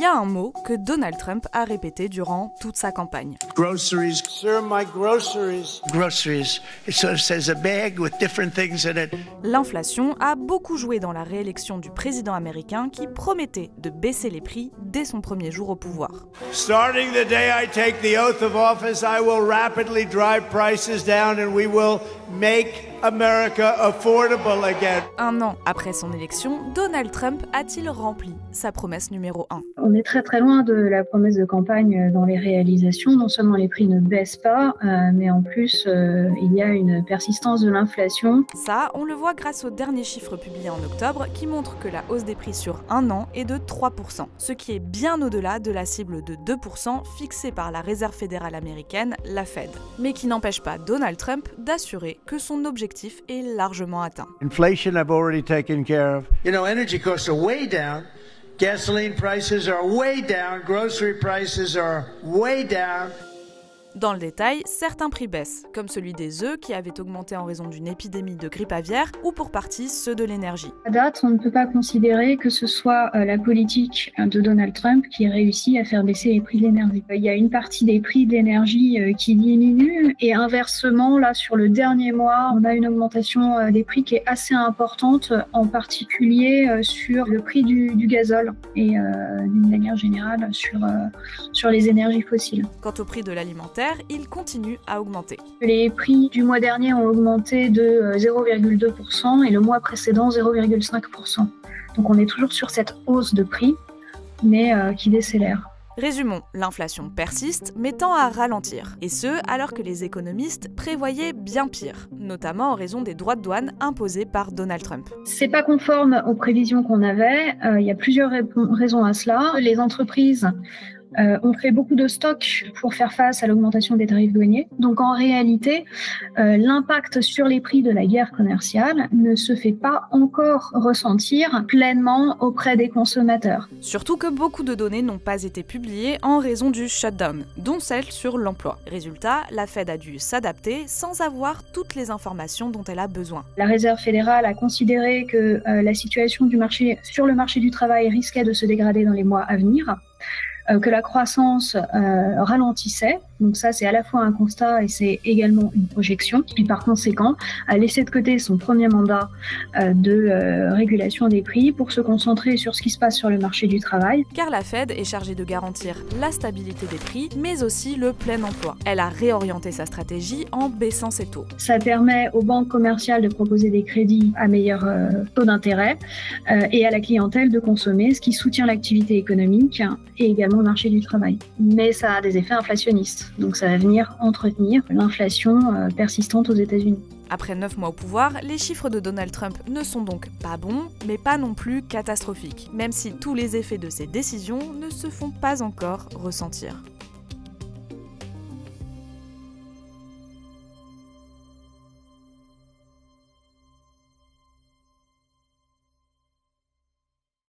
y a un mot que Donald Trump a répété durant toute sa campagne. Groceries. Sir, my groceries. Groceries. It sort of says a bag with different things in it. L'inflation a beaucoup joué dans la réélection du président américain qui promettait de baisser les prix dès son premier jour au pouvoir. Starting the day I take the oath of office, I will rapidly drive prices down and we will make America affordable again. Un an après son élection, Donald Trump a-t-il rempli sa promesse numéro 1 ? On est très très loin de la promesse de campagne dans les réalisations. Non seulement les prix ne baissent pas, mais en plus il y a une persistance de l'inflation. Ça, on le voit grâce aux derniers chiffres publiés en octobre qui montrent que la hausse des prix sur un an est de 3%, ce qui est bien au-delà de la cible de 2% fixée par la Réserve fédérale américaine, la Fed. Mais qui n'empêche pas Donald Trump d'assurer que son objectif est largement atteint. Inflation I've already taken care of. You know, energy costs are way down. Gasoline prices are way down. Grocery prices are way down. Dans le détail, certains prix baissent, comme celui des œufs qui avait augmenté en raison d'une épidémie de grippe aviaire, ou pour partie ceux de l'énergie. À date, on ne peut pas considérer que ce soit la politique de Donald Trump qui réussit à faire baisser les prix de l'énergie. Il y a une partie des prix de l'énergie qui diminue, et inversement, là, sur le dernier mois, on a une augmentation des prix qui est assez importante, en particulier sur le prix du gazole et d'une manière générale sur les énergies fossiles. Quant au prix de l'alimentaire, il continue à augmenter. Les prix du mois dernier ont augmenté de 0,2% et le mois précédent 0,5%. Donc on est toujours sur cette hausse de prix, mais qui décélère. Résumons, l'inflation persiste, mais tend à ralentir. Et ce, alors que les économistes prévoyaient bien pire, notamment en raison des droits de douane imposés par Donald Trump. C'est pas conforme aux prévisions qu'on avait. Il y a plusieurs raisons à cela. Les entreprises ont fait beaucoup de stocks pour faire face à l'augmentation des tarifs douaniers. Donc en réalité, l'impact sur les prix de la guerre commerciale ne se fait pas encore ressentir pleinement auprès des consommateurs. Surtout que beaucoup de données n'ont pas été publiées en raison du shutdown, dont celle sur l'emploi. Résultat, la Fed a dû s'adapter sans avoir toutes les informations dont elle a besoin. La Réserve fédérale a considéré que la situation sur le marché du travail risquait de se dégrader dans les mois à venir, que la croissance ralentissait. Donc ça, c'est à la fois un constat et c'est également une projection. Et par conséquent, a laissé de côté son premier mandat de régulation des prix pour se concentrer sur ce qui se passe sur le marché du travail. Car la Fed est chargée de garantir la stabilité des prix, mais aussi le plein emploi. Elle a réorienté sa stratégie en baissant ses taux. Ça permet aux banques commerciales de proposer des crédits à meilleur taux d'intérêt et à la clientèle de consommer, ce qui soutient l'activité économique et également le marché du travail. Mais ça a des effets inflationnistes. Donc ça va venir entretenir l'inflation persistante aux États-Unis. Après 9 mois au pouvoir, les chiffres de Donald Trump ne sont donc pas bons, mais pas non plus catastrophiques, même si tous les effets de ses décisions ne se font pas encore ressentir.